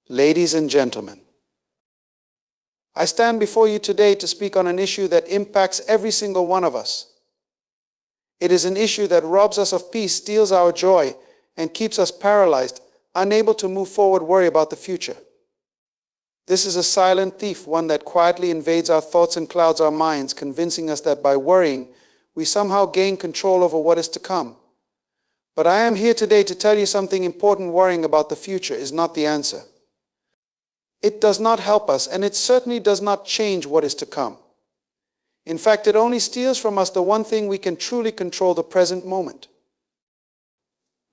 Ladies and gentlemen, I stand before you today to speak on an issue that impacts every single one of us. It is an issue that robs us of peace, steals our joy, and keeps us paralyzed, unable to move forward, worry about the future. This is a silent thief, one that quietly invades our thoughts and clouds our minds, convincing us that by worrying, we somehow gain control over what is to come. But I am here today to tell you something important. Worrying about the future is not the answer. It does not help us, and it certainly does not change what is to come. In fact, it only steals from us the one thing we can truly control: the present moment.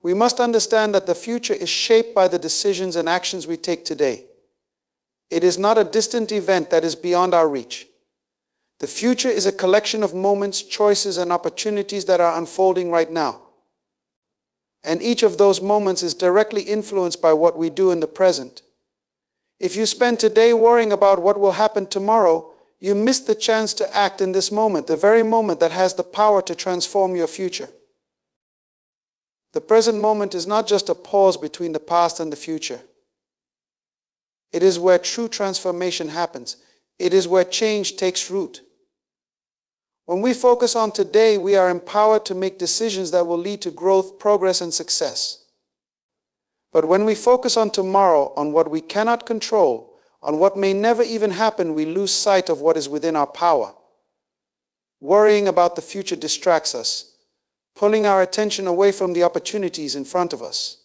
We must understand that the future is shaped by the decisions and actions we take today. It is not a distant event that is beyond our reach. The future is a collection of moments, choices, and opportunities that are unfolding right now. And each of those moments is directly influenced by what we do in the present. If you spend today worrying about what will happen tomorrow, you miss the chance to act in this moment, the very moment that has the power to transform your future. The present moment is not just a pause between the past and the future. It is where true transformation happens. It is where change takes root. When we focus on today, we are empowered to make decisions that will lead to growth, progress, and success. But when we focus on tomorrow, on what we cannot control, on what may never even happen, we lose sight of what is within our power. Worrying about the future distracts us, pulling our attention away from the opportunities in front of us.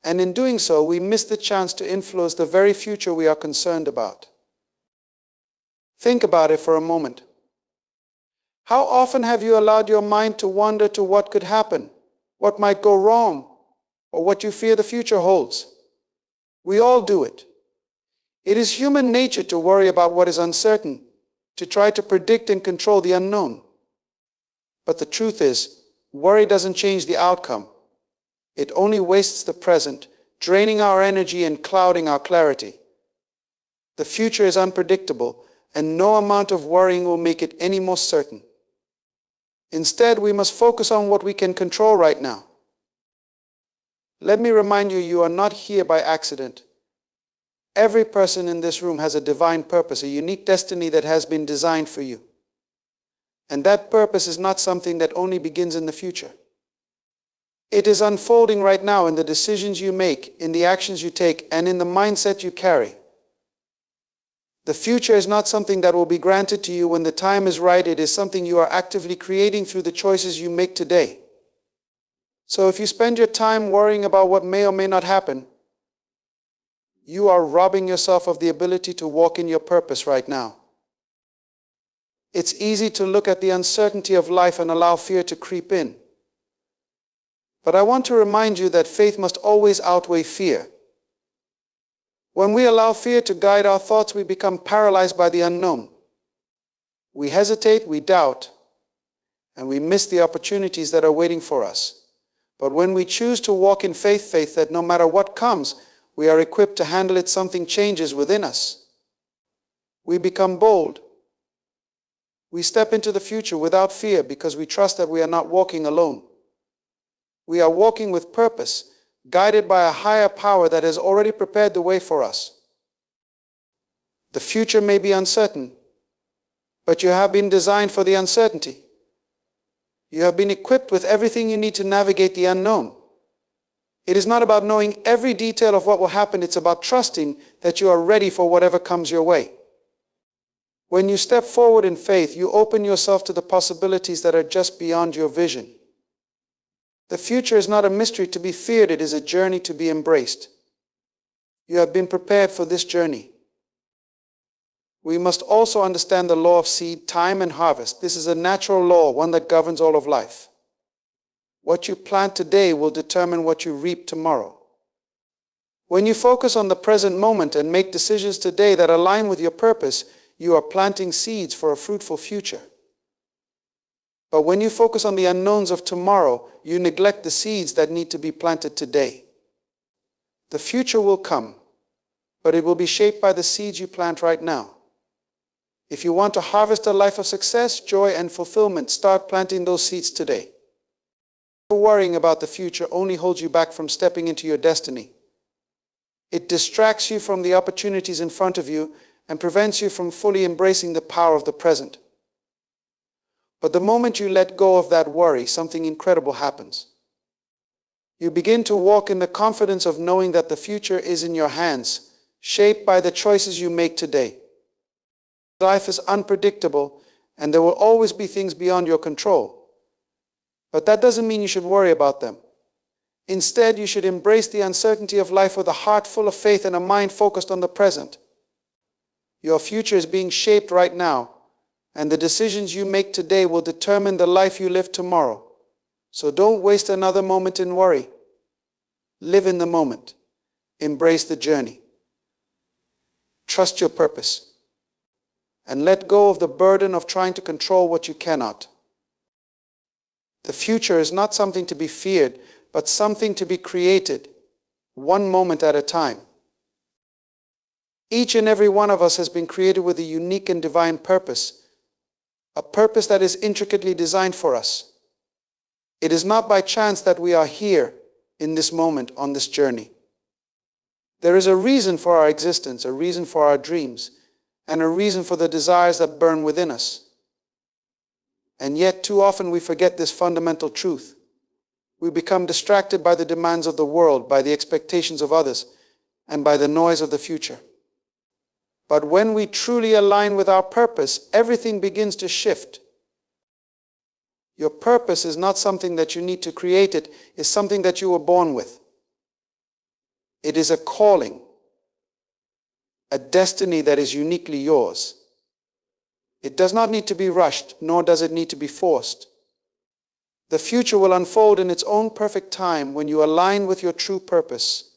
And in doing so, we miss the chance to influence the very future we are concerned about. Think about it for a moment. How often have you allowed your mind to wander to what could happen, what might go wrong, or what you fear the future holds? We all do it. It is human nature to worry about what is uncertain, to try to predict and control the unknown. But the truth is, worry doesn't change the outcome. It only wastes the present, draining our energy and clouding our clarity. The future is unpredictable, and no amount of worrying will make it any more certain. Instead, we must focus on what we can control right now. Let me remind you, you are not here by accident. Every person in this room has a divine purpose, a unique destiny that has been designed for you. And that purpose is not something that only begins in the future. It is unfolding right now in the decisions you make, in the actions you take, and in the mindset you carry. The future is not something that will be granted to you when the time is right. It is something you are actively creating through the choices you make today. So if you spend your time worrying about what may or may not happen, you are robbing yourself of the ability to walk in your purpose right now. It's easy to look at the uncertainty of life and allow fear to creep in. But I want to remind you that faith must always outweigh fear. When we allow fear to guide our thoughts, we become paralyzed by the unknown. We hesitate, we doubt, and we miss the opportunities that are waiting for us. But when we choose to walk in faith that no matter what comes, we are equipped to handle it, something changes within us. We become bold. We step into the future without fear because we trust that we are not walking alone. We are walking with purpose, guided by a higher power that has already prepared the way for us. The future may be uncertain, but you have been designed for the uncertainty. You have been equipped with everything you need to navigate the unknown. It is not about knowing every detail of what will happen. It's about trusting that you are ready for whatever comes your way. When you step forward in faith, you open yourself to the possibilities that are just beyond your vision. The future is not a mystery to be feared. It is a journey to be embraced. You have been prepared for this journey. We must also understand the law of seed, time, and harvest. This is a natural law, one that governs all of life. What you plant today will determine what you reap tomorrow. When you focus on the present moment and make decisions today that align with your purpose, you are planting seeds for a fruitful future. But when you focus on the unknowns of tomorrow, you neglect the seeds that need to be planted today. The future will come, but it will be shaped by the seeds you plant right now. If you want to harvest a life of success, joy, and fulfillment, start planting those seeds today. Worrying about the future only holds you back from stepping into your destiny. It distracts you from the opportunities in front of you and prevents you from fully embracing the power of the present. But the moment you let go of that worry, something incredible happens. You begin to walk in the confidence of knowing that the future is in your hands, shaped by the choices you make today. Life is unpredictable, and there will always be things beyond your control. But that doesn't mean you should worry about them. Instead, you should embrace the uncertainty of life with a heart full of faith and a mind focused on the present. Your future is being shaped right now, and the decisions you make today will determine the life you live tomorrow. So don't waste another moment in worry. Live in the moment. Embrace the journey. Trust your purpose. And let go of the burden of trying to control what you cannot. The future is not something to be feared, but something to be created, one moment at a time. Each and every one of us has been created with a unique and divine purpose, a purpose that is intricately designed for us. It is not by chance that we are here in this moment on this journey. There is a reason for our existence, a reason for our dreams, and a reason for the desires that burn within us. And yet, too often we forget this fundamental truth. We become distracted by the demands of the world, by the expectations of others, and by the noise of the future. But when we truly align with our purpose, everything begins to shift. Your purpose is not something that you need to create, it is something that you were born with. It is a calling, a destiny that is uniquely yours. It does not need to be rushed, nor does it need to be forced. The future will unfold in its own perfect time when you align with your true purpose.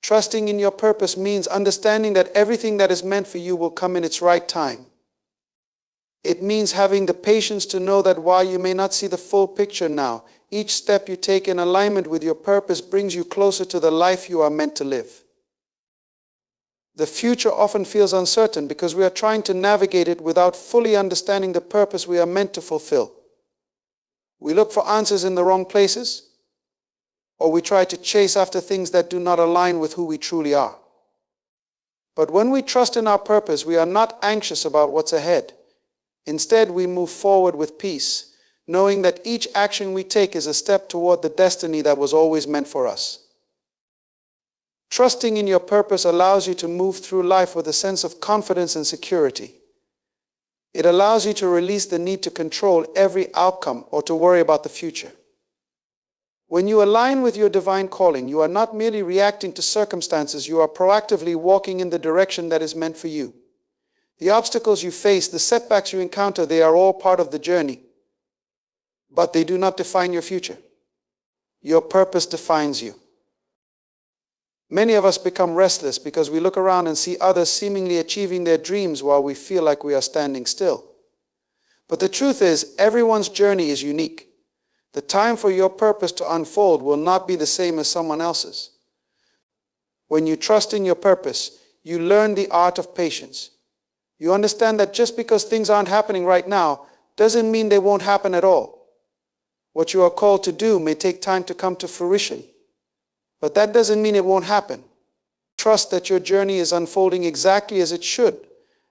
Trusting in your purpose means understanding that everything that is meant for you will come in its right time. It means having the patience to know that while you may not see the full picture now, each step you take in alignment with your purpose brings you closer to the life you are meant to live. The future often feels uncertain because we are trying to navigate it without fully understanding the purpose we are meant to fulfill. We look for answers in the wrong places, or we try to chase after things that do not align with who we truly are. But when we trust in our purpose, we are not anxious about what's ahead. Instead, we move forward with peace, knowing that each action we take is a step toward the destiny that was always meant for us. Trusting in your purpose allows you to move through life with a sense of confidence and security. It allows you to release the need to control every outcome or to worry about the future. When you align with your divine calling, you are not merely reacting to circumstances, you are proactively walking in the direction that is meant for you. The obstacles you face, the setbacks you encounter, they are all part of the journey, but they do not define your future. Your purpose defines you. Many of us become restless because we look around and see others seemingly achieving their dreams while we feel like we are standing still. But the truth is, everyone's journey is unique. The time for your purpose to unfold will not be the same as someone else's. When you trust in your purpose, you learn the art of patience. You understand that just because things aren't happening right now doesn't mean they won't happen at all. What you are called to do may take time to come to fruition, but that doesn't mean it won't happen. Trust that your journey is unfolding exactly as it should,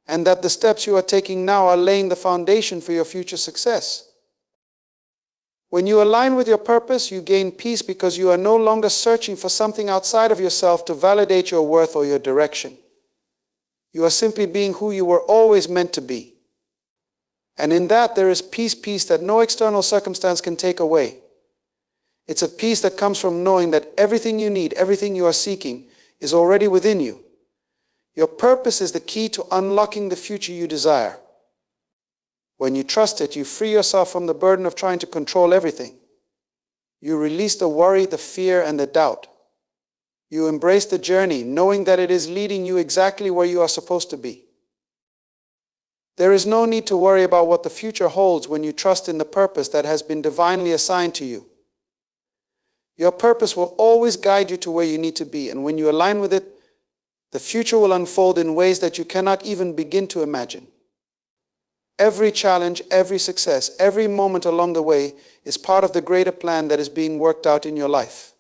and that the steps you are taking now are laying the foundation for your future success. When you align with your purpose, you gain peace because you are no longer searching for something outside of yourself to validate your worth or your direction. You are simply being who you were always meant to be. And in that there is peace that no external circumstance can take away. It's a peace that comes from knowing that everything you need, everything you are seeking, is already within you. Your purpose is the key to unlocking the future you desire. When you trust it, you free yourself from the burden of trying to control everything. You release the worry, the fear, and the doubt. You embrace the journey, knowing that it is leading you exactly where you are supposed to be. There is no need to worry about what the future holds when you trust in the purpose that has been divinely assigned to you. Your purpose will always guide you to where you need to be, and when you align with it, the future will unfold in ways that you cannot even begin to imagine. Every challenge, every success, every moment along the way is part of the greater plan that is being worked out in your life.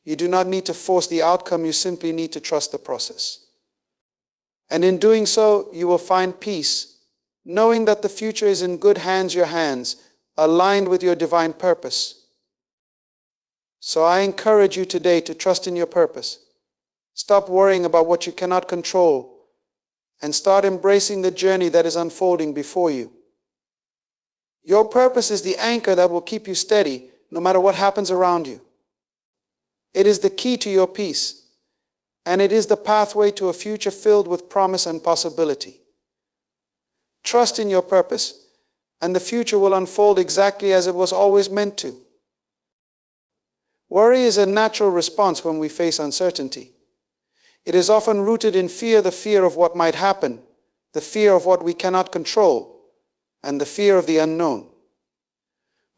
You do not need to force the outcome, you simply need to trust the process. And in doing so, you will find peace, knowing that the future is in good hands, your hands, aligned with your divine purpose. So I encourage you today to trust in your purpose. Stop worrying about what you cannot control and start embracing the journey that is unfolding before you. Your purpose is the anchor that will keep you steady no matter what happens around you. It is the key to your peace, and it is the pathway to a future filled with promise and possibility. Trust in your purpose, and the future will unfold exactly as it was always meant to. Worry is a natural response when we face uncertainty. It is often rooted in fear, the fear of what might happen, the fear of what we cannot control, and the fear of the unknown.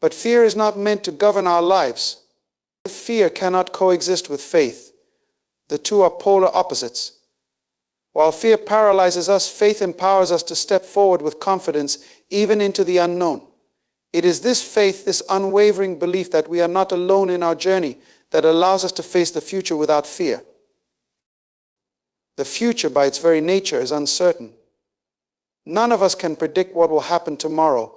But fear is not meant to govern our lives. Fear cannot coexist with faith. The two are polar opposites. While fear paralyzes us, faith empowers us to step forward with confidence, even into the unknown. It is this faith, this unwavering belief that we are not alone in our journey, that allows us to face the future without fear. The future, by its very nature, is uncertain. None of us can predict what will happen tomorrow.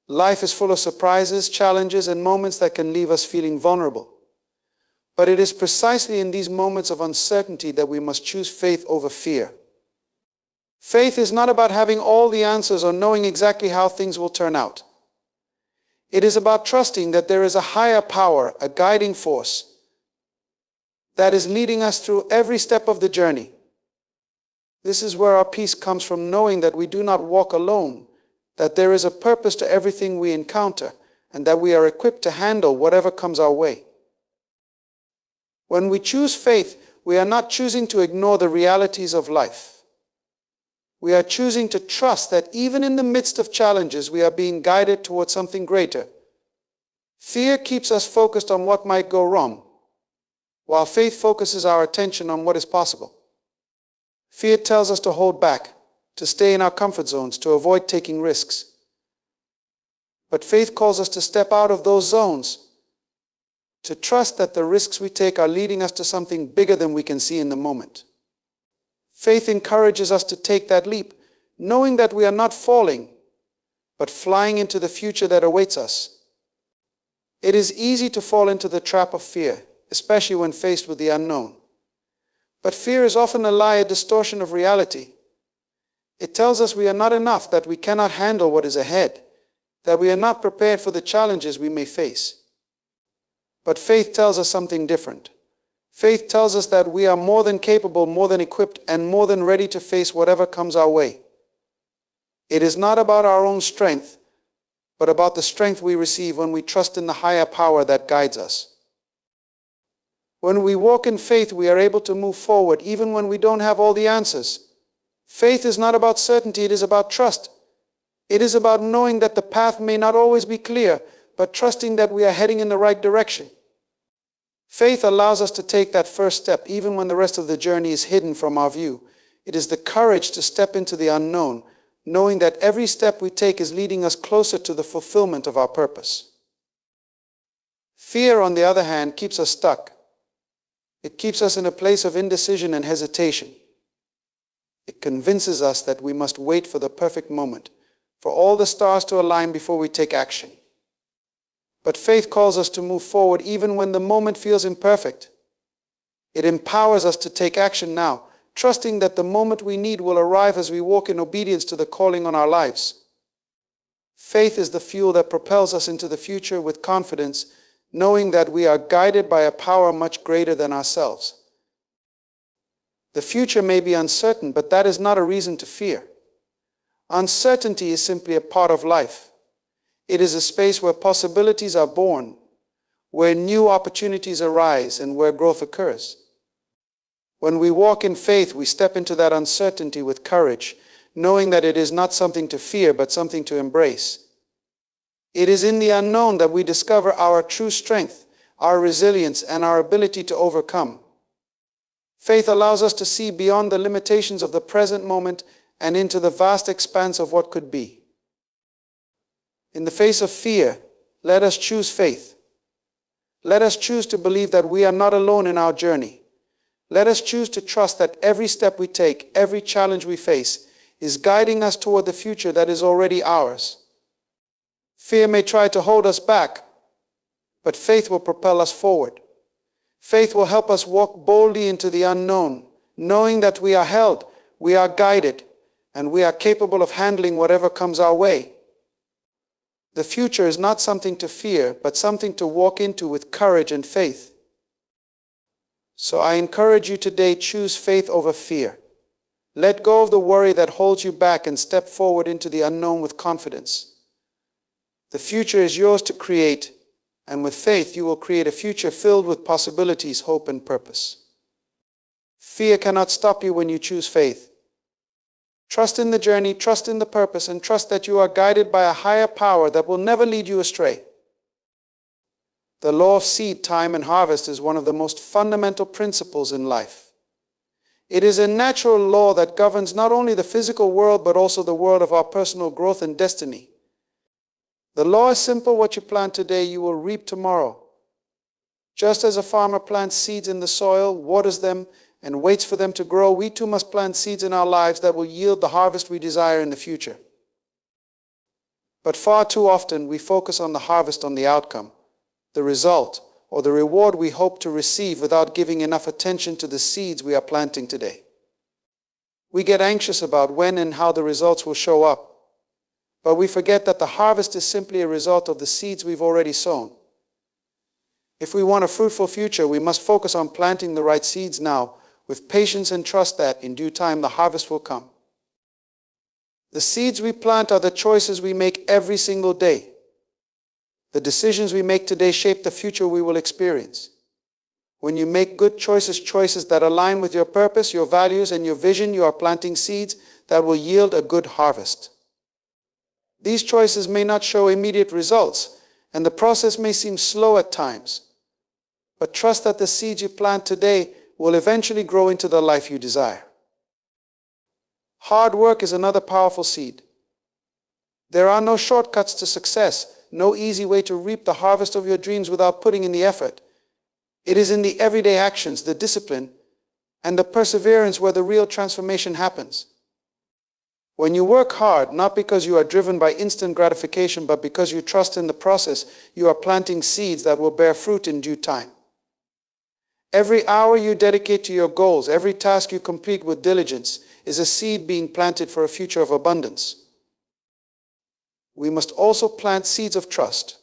Life is full of surprises, challenges, and moments that can leave us feeling vulnerable. But it is precisely in these moments of uncertainty that we must choose faith over fear. Faith is not about having all the answers or knowing exactly how things will turn out. It is about trusting that there is a higher power, a guiding force, that is leading us through every step of the journey. This is where our peace comes from, knowing that we do not walk alone, that there is a purpose to everything we encounter, and that we are equipped to handle whatever comes our way. When we choose faith, we are not choosing to ignore the realities of life. We are choosing to trust that even in the midst of challenges, we are being guided towards something greater. Fear keeps us focused on what might go wrong, while faith focuses our attention on what is possible. Fear tells us to hold back, to stay in our comfort zones, to avoid taking risks. But faith calls us to step out of those zones, to trust that the risks we take are leading us to something bigger than we can see in the moment. Faith encourages us to take that leap, knowing that we are not falling, but flying into the future that awaits us. It is easy to fall into the trap of fear, especially when faced with the unknown. But fear is often a lie, a distortion of reality. It tells us we are not enough, that we cannot handle what is ahead, that we are not prepared for the challenges we may face. But faith tells us something different. Faith tells us that we are more than capable, more than equipped, and more than ready to face whatever comes our way. It is not about our own strength, but about the strength we receive when we trust in the higher power that guides us. When we walk in faith, we are able to move forward even when we don't have all the answers. Faith is not about certainty, it is about trust. It is about knowing that the path may not always be clear, but trusting that we are heading in the right direction. Faith allows us to take that first step even when the rest of the journey is hidden from our view. It is the courage to step into the unknown, knowing that every step we take is leading us closer to the fulfillment of our purpose. Fear, on the other hand, keeps us stuck. It keeps us in a place of indecision and hesitation. It convinces us that we must wait for the perfect moment, for all the stars to align before we take action. But faith calls us to move forward even when the moment feels imperfect. It empowers us to take action now, trusting that the moment we need will arrive as we walk in obedience to the calling on our lives. Faith is the fuel that propels us into the future with confidence, knowing that we are guided by a power much greater than ourselves. The future may be uncertain, but that is not a reason to fear. Uncertainty is simply a part of life. It is a space where possibilities are born, where new opportunities arise, and where growth occurs. When we walk in faith, we step into that uncertainty with courage, knowing that it is not something to fear, but something to embrace. It is in the unknown that we discover our true strength, our resilience, and our ability to overcome. Faith allows us to see beyond the limitations of the present moment and into the vast expanse of what could be. In the face of fear, let us choose faith. Let us choose to believe that we are not alone in our journey. Let us choose to trust that every step we take, every challenge we face, is guiding us toward the future that is already ours. Fear may try to hold us back, but faith will propel us forward. Faith will help us walk boldly into the unknown, knowing that we are held, we are guided, and we are capable of handling whatever comes our way. The future is not something to fear, but something to walk into with courage and faith. So I encourage you today, choose faith over fear. Let go of the worry that holds you back and step forward into the unknown with confidence. The future is yours to create, and with faith you will create a future filled with possibilities, hope, and purpose. Fear cannot stop you when you choose faith. Trust in the journey, trust in the purpose, and trust that you are guided by a higher power that will never lead you astray. The law of seed, time, and harvest is one of the most fundamental principles in life. It is a natural law that governs not only the physical world, but also the world of our personal growth and destiny. The law is simple: what you plant today, you will reap tomorrow. Just as a farmer plants seeds in the soil, waters them, and waits for them to grow, we too must plant seeds in our lives that will yield the harvest we desire in the future. But far too often we focus on the harvest, on the outcome, the result, or the reward we hope to receive, without giving enough attention to the seeds we are planting today. We get anxious about when and how the results will show up, but we forget that the harvest is simply a result of the seeds we've already sown. If we want a fruitful future, we must focus on planting the right seeds now, with patience, and trust that in due time the harvest will come. The seeds we plant are the choices we make every single day. The decisions we make today shape the future we will experience. When you make good choices, choices that align with your purpose, your values, and your vision, you are planting seeds that will yield a good harvest. These choices may not show immediate results, and the process may seem slow at times, but trust that the seeds you plant today will eventually grow into the life you desire. Hard work is another powerful seed. There are no shortcuts to success, no easy way to reap the harvest of your dreams without putting in the effort. It is in the everyday actions, the discipline, and the perseverance where the real transformation happens. When you work hard, not because you are driven by instant gratification, but because you trust in the process, you are planting seeds that will bear fruit in due time. Every hour you dedicate to your goals, every task you complete with diligence, is a seed being planted for a future of abundance. We must also plant seeds of trust.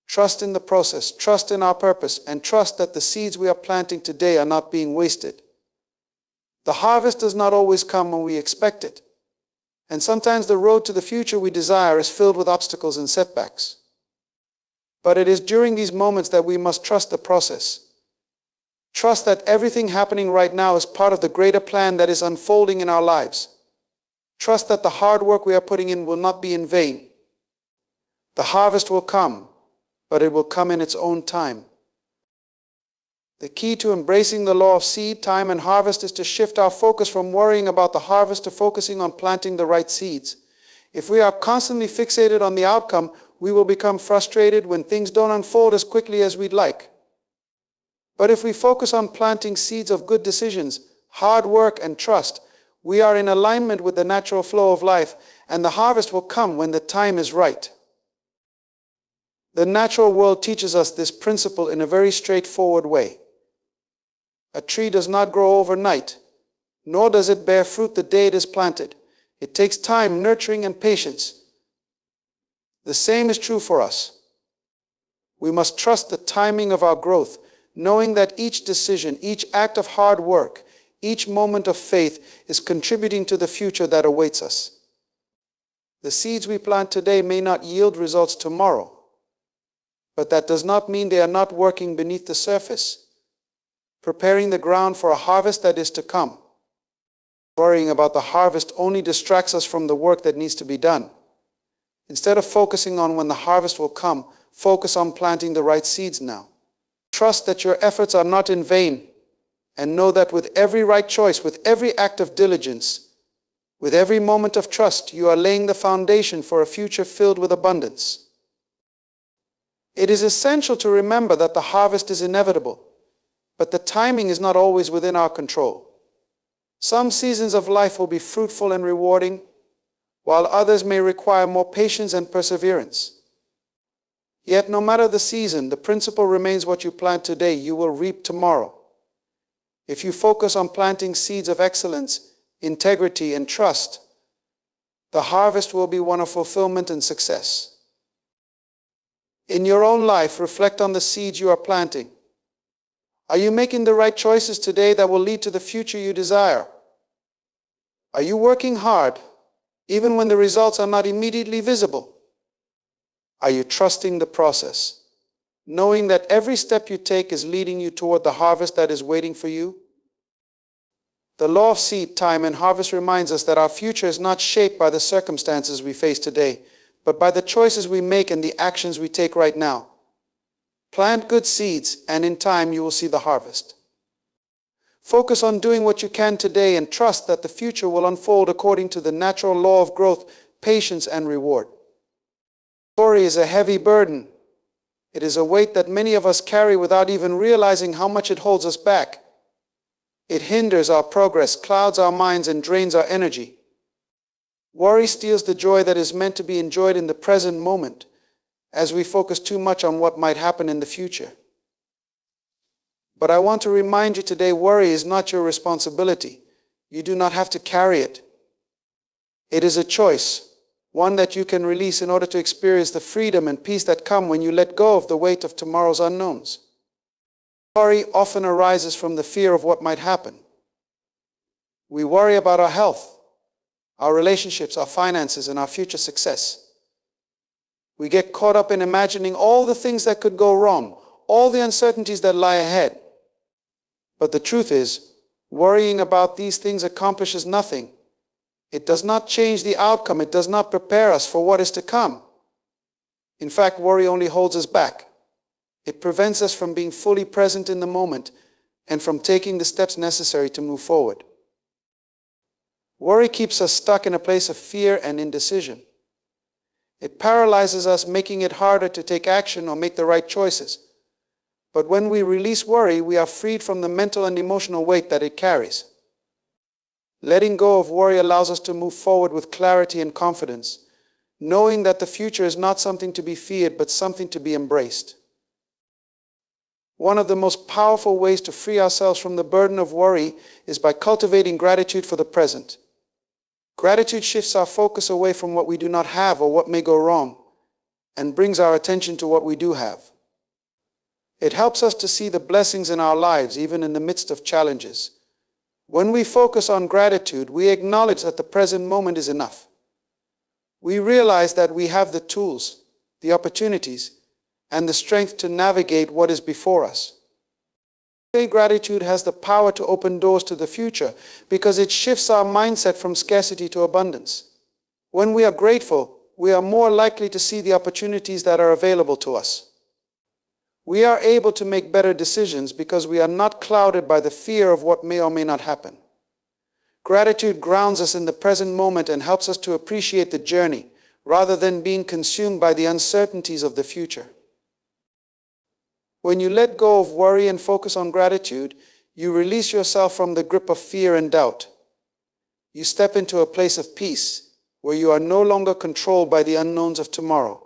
Trust in the process, trust in our purpose, and trust that the seeds we are planting today are not being wasted. The harvest does not always come when we expect it, and sometimes the road to the future we desire is filled with obstacles and setbacks. But it is during these moments that we must trust the process. Trust that everything happening right now is part of the greater plan that is unfolding in our lives. Trust that the hard work we are putting in will not be in vain. The harvest will come, but it will come in its own time. The key to embracing the law of seed, time, and harvest is to shift our focus from worrying about the harvest to focusing on planting the right seeds. If we are constantly fixated on the outcome, we will become frustrated when things don't unfold as quickly as we'd like. But if we focus on planting seeds of good decisions, hard work, and trust, we are in alignment with the natural flow of life, and the harvest will come when the time is right. The natural world teaches us this principle in a very straightforward way. A tree does not grow overnight, nor does it bear fruit the day it is planted. It takes time, nurturing, and patience. The same is true for us. We must trust the timing of our growth, knowing that each decision, each act of hard work, each moment of faith is contributing to the future that awaits us. The seeds we plant today may not yield results tomorrow, but that does not mean they are not working beneath the surface, preparing the ground for a harvest that is to come. Worrying about the harvest only distracts us from the work that needs to be done. Instead of focusing on when the harvest will come, focus on planting the right seeds now. Trust that your efforts are not in vain, and know that with every right choice, with every act of diligence, with every moment of trust, you are laying the foundation for a future filled with abundance. It is essential to remember that the harvest is inevitable, but the timing is not always within our control. Some seasons of life will be fruitful and rewarding, while others may require more patience and perseverance. Yet, no matter the season, the principle remains: what you plant today, you will reap tomorrow. If you focus on planting seeds of excellence, integrity, and trust, the harvest will be one of fulfillment and success. In your own life, reflect on the seeds you are planting. Are you making the right choices today that will lead to the future you desire? Are you working hard, even when the results are not immediately visible? Are you trusting the process, knowing that every step you take is leading you toward the harvest that is waiting for you? The law of seed time and harvest reminds us that our future is not shaped by the circumstances we face today, but by the choices we make and the actions we take right now. Plant good seeds, and in time you will see the harvest. Focus on doing what you can today and trust that the future will unfold according to the natural law of growth, patience, and reward. Worry is a heavy burden. It is a weight that many of us carry without even realizing how much it holds us back. It hinders our progress, clouds our minds, and drains our energy. Worry steals the joy that is meant to be enjoyed in the present moment, as we focus too much on what might happen in the future. But I want to remind you today, worry is not your responsibility. You do not have to carry it. It is a choice, one that you can release in order to experience the freedom and peace that come when you let go of the weight of tomorrow's unknowns. Worry often arises from the fear of what might happen. We worry about our health, our relationships, our finances, and our future success. We get caught up in imagining all the things that could go wrong, all the uncertainties that lie ahead. But the truth is, worrying about these things accomplishes nothing. It does not change the outcome. It does not prepare us for what is to come. In fact, worry only holds us back. It prevents us from being fully present in the moment and from taking the steps necessary to move forward. Worry keeps us stuck in a place of fear and indecision. It paralyzes us, making it harder to take action or make the right choices. But when we release worry, we are freed from the mental and emotional weight that it carries. Letting go of worry allows us to move forward with clarity and confidence, knowing that the future is not something to be feared, but something to be embraced. One of the most powerful ways to free ourselves from the burden of worry is by cultivating gratitude for the present. Gratitude shifts our focus away from what we do not have or what may go wrong, and brings our attention to what we do have. It helps us to see the blessings in our lives, even in the midst of challenges. When we focus on gratitude, we acknowledge that the present moment is enough. We realize that we have the tools, the opportunities, and the strength to navigate what is before us. Gratitude has the power to open doors to the future because it shifts our mindset from scarcity to abundance. When we are grateful, we are more likely to see the opportunities that are available to us. We are able to make better decisions because we are not clouded by the fear of what may or may not happen. Gratitude grounds us in the present moment and helps us to appreciate the journey rather than being consumed by the uncertainties of the future. When you let go of worry and focus on gratitude, you release yourself from the grip of fear and doubt. You step into a place of peace where you are no longer controlled by the unknowns of tomorrow.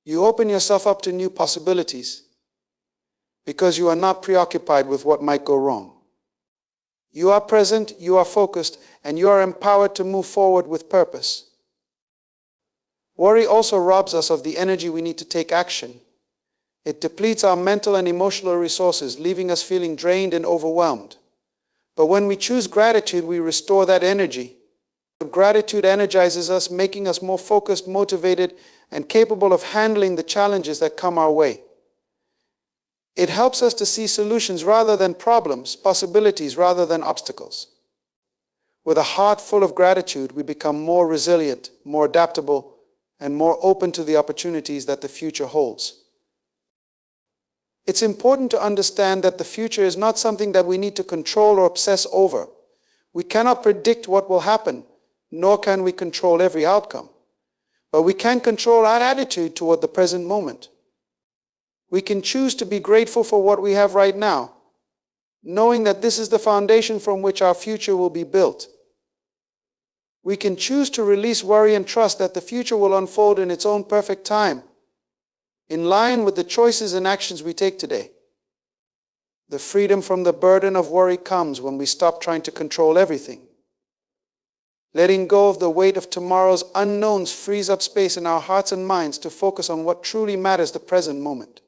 You open yourself up to new possibilities because you are not preoccupied with what might go wrong. You are present, you are focused, and you are empowered to move forward with purpose. Worry also robs us of the energy we need to take action. It depletes our mental and emotional resources, leaving us feeling drained and overwhelmed. But when we choose gratitude, we restore that energy. Gratitude energizes us, making us more focused, motivated, and capable of handling the challenges that come our way. It helps us to see solutions rather than problems, possibilities rather than obstacles. With a heart full of gratitude, we become more resilient, more adaptable, and more open to the opportunities that the future holds. It's important to understand that the future is not something that we need to control or obsess over. We cannot predict what will happen, nor can we control every outcome. But we can control our attitude toward the present moment. We can choose to be grateful for what we have right now, knowing that this is the foundation from which our future will be built. We can choose to release worry and trust that the future will unfold in its own perfect time, in line with the choices and actions we take today. The freedom from the burden of worry comes when we stop trying to control everything. Letting go of the weight of tomorrow's unknowns frees up space in our hearts and minds to focus on what truly matters the present moment.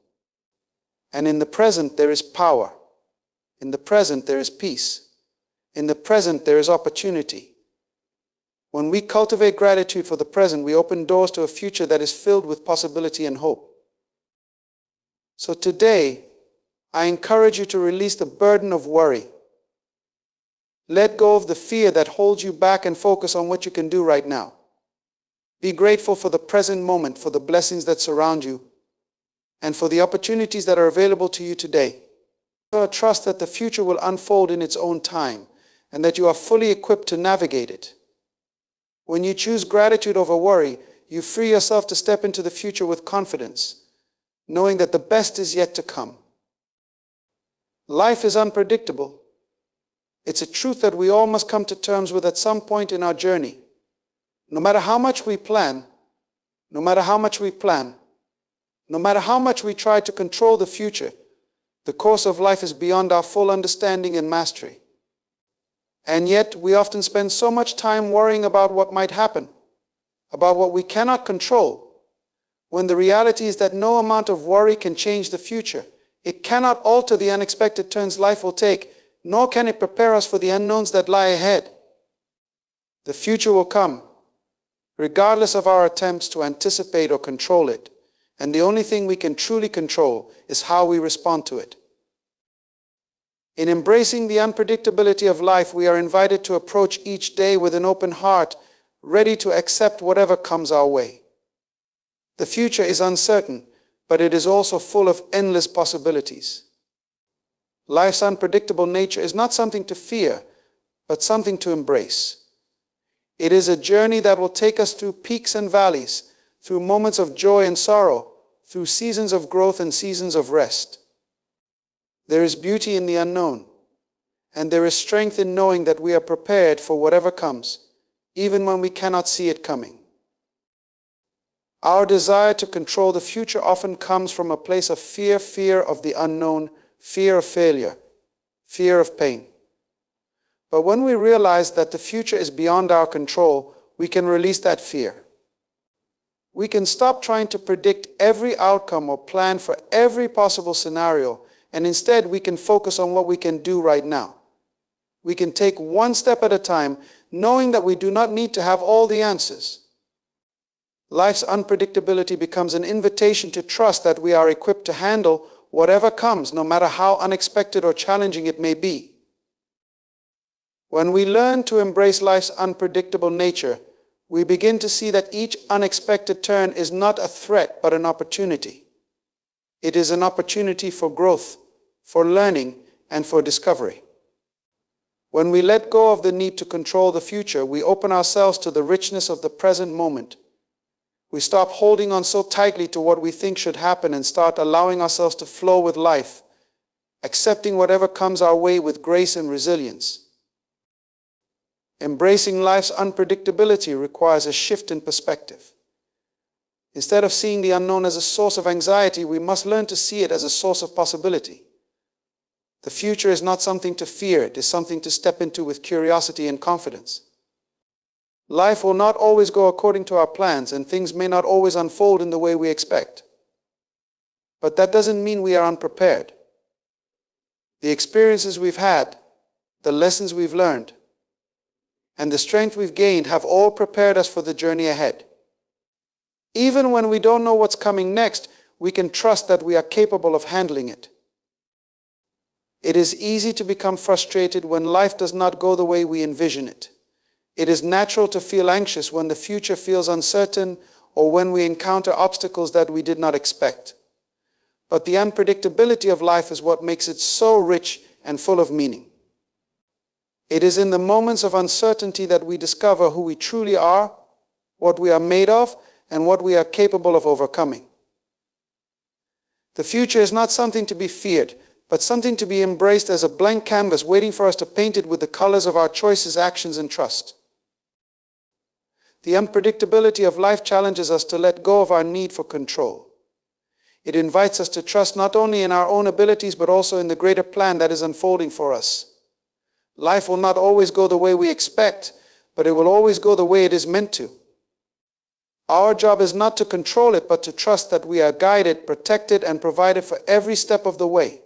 And in the present there is power. In the present there is peace. In the present there is opportunity. When we cultivate gratitude for the present, we open doors to a future that is filled with possibility and hope. So today, I encourage you to release the burden of worry. Let go of the fear that holds you back and focus on what you can do right now. Be grateful for the present moment, for the blessings that surround you, and for the opportunities that are available to you today. Trust that the future will unfold in its own time, and that you are fully equipped to navigate it. When you choose gratitude over worry, you free yourself to step into the future with confidence, knowing that the best is yet to come. Life is unpredictable. It's a truth that we all must come to terms with at some point in our journey. No matter how much we plan, no matter how much we try to control the future, the course of life is beyond our full understanding and mastery. And yet, we often spend so much time worrying about what might happen, about what we cannot control, when the reality is that no amount of worry can change the future. It cannot alter the unexpected turns life will take, nor can it prepare us for the unknowns that lie ahead. The future will come, regardless of our attempts to anticipate or control it, and the only thing we can truly control is how we respond to it. In embracing the unpredictability of life, we are invited to approach each day with an open heart, ready to accept whatever comes our way. The future is uncertain, but it is also full of endless possibilities. Life's unpredictable nature is not something to fear, but something to embrace. It is a journey that will take us through peaks and valleys, through moments of joy and sorrow, through seasons of growth and seasons of rest. There is beauty in the unknown, and there is strength in knowing that we are prepared for whatever comes, even when we cannot see it coming. Our desire to control the future often comes from a place of fear of the unknown, fear of failure, fear of pain. But when we realize that the future is beyond our control, we can release that fear. We can stop trying to predict every outcome or plan for every possible scenario, and instead we can focus on what we can do right now. We can take one step at a time, knowing that we do not need to have all the answers. Life's unpredictability becomes an invitation to trust that we are equipped to handle whatever comes, no matter how unexpected or challenging it may be. When we learn to embrace life's unpredictable nature, we begin to see that each unexpected turn is not a threat, but an opportunity. It is an opportunity for growth, for learning, and for discovery. When we let go of the need to control the future, we open ourselves to the richness of the present moment. We stop holding on so tightly to what we think should happen and start allowing ourselves to flow with life, accepting whatever comes our way with grace and resilience. Embracing life's unpredictability requires a shift in perspective. Instead of seeing the unknown as a source of anxiety, we must learn to see it as a source of possibility. The future is not something to fear, it is something to step into with curiosity and confidence. Life will not always go according to our plans, and things may not always unfold in the way we expect. But that doesn't mean we are unprepared. The experiences we've had, the lessons we've learned, and the strength we've gained have all prepared us for the journey ahead. Even when we don't know what's coming next, we can trust that we are capable of handling it. It is easy to become frustrated when life does not go the way we envision it. It is natural to feel anxious when the future feels uncertain or when we encounter obstacles that we did not expect. But the unpredictability of life is what makes it so rich and full of meaning. It is in the moments of uncertainty that we discover who we truly are, what we are made of, and what we are capable of overcoming. The future is not something to be feared, but something to be embraced as a blank canvas waiting for us to paint it with the colors of our choices, actions, and trust. The unpredictability of life challenges us to let go of our need for control. It invites us to trust not only in our own abilities, but also in the greater plan that is unfolding for us. Life will not always go the way we expect, but it will always go the way it is meant to. Our job is not to control it, but to trust that we are guided, protected, and provided for every step of the way.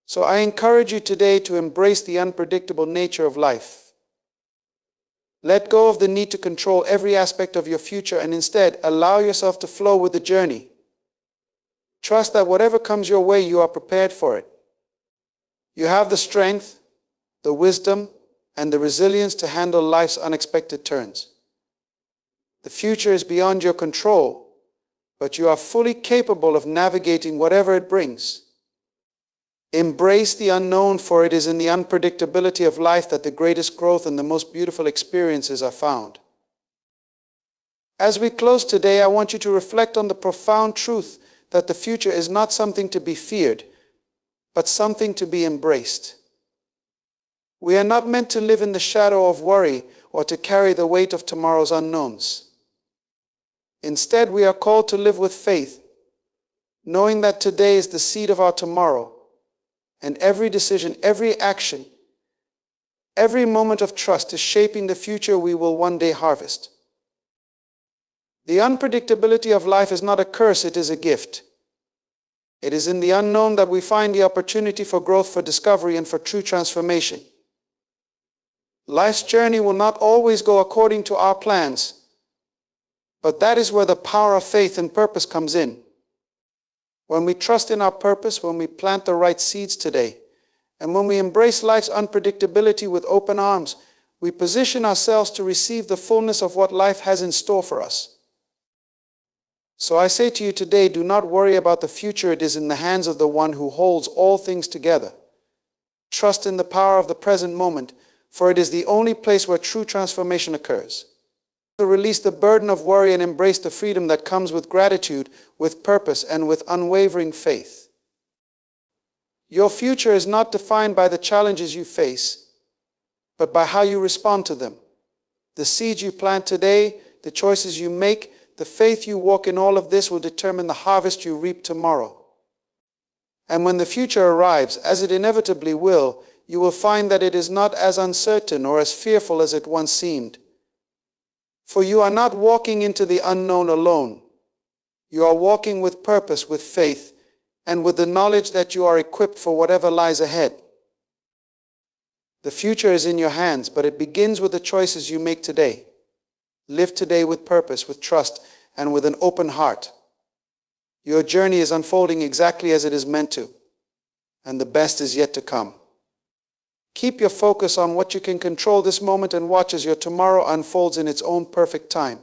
So I encourage you today to embrace the unpredictable nature of life. Let go of the need to control every aspect of your future and instead allow yourself to flow with the journey. Trust that whatever comes your way, you are prepared for it. You have the strength, the wisdom, and the resilience to handle life's unexpected turns. The future is beyond your control, but you are fully capable of navigating whatever it brings. Embrace the unknown, for it is in the unpredictability of life that the greatest growth and the most beautiful experiences are found. As we close today, I want you to reflect on the profound truth that the future is not something to be feared, but something to be embraced. We are not meant to live in the shadow of worry or to carry the weight of tomorrow's unknowns. Instead, we are called to live with faith, knowing that today is the seed of our tomorrow, and every decision, every action, every moment of trust is shaping the future we will one day harvest. The unpredictability of life is not a curse, it is a gift. It is in the unknown that we find the opportunity for growth, for discovery, and for true transformation. Life's journey will not always go according to our plans, but that is where the power of faith and purpose comes in. When we trust in our purpose, when we plant the right seeds today, and when we embrace life's unpredictability with open arms, we position ourselves to receive the fullness of what life has in store for us. So I say to you today, do not worry about the future. It is in the hands of the one who holds all things together. Trust in the power of the present moment, for it is the only place where true transformation occurs. To release the burden of worry and embrace the freedom that comes with gratitude, with purpose, and with unwavering faith. Your future is not defined by the challenges you face, but by how you respond to them. The seeds you plant today, the choices you make, the faith you walk in, all of this will determine the harvest you reap tomorrow. And when the future arrives, as it inevitably will, you will find that it is not as uncertain or as fearful as it once seemed. For you are not walking into the unknown alone. You are walking with purpose, with faith, and with the knowledge that you are equipped for whatever lies ahead. The future is in your hands, but it begins with the choices you make today. Live today with purpose, with trust, and with an open heart. Your journey is unfolding exactly as it is meant to, and the best is yet to come. Keep your focus on what you can control this moment and watch as your tomorrow unfolds in its own perfect time.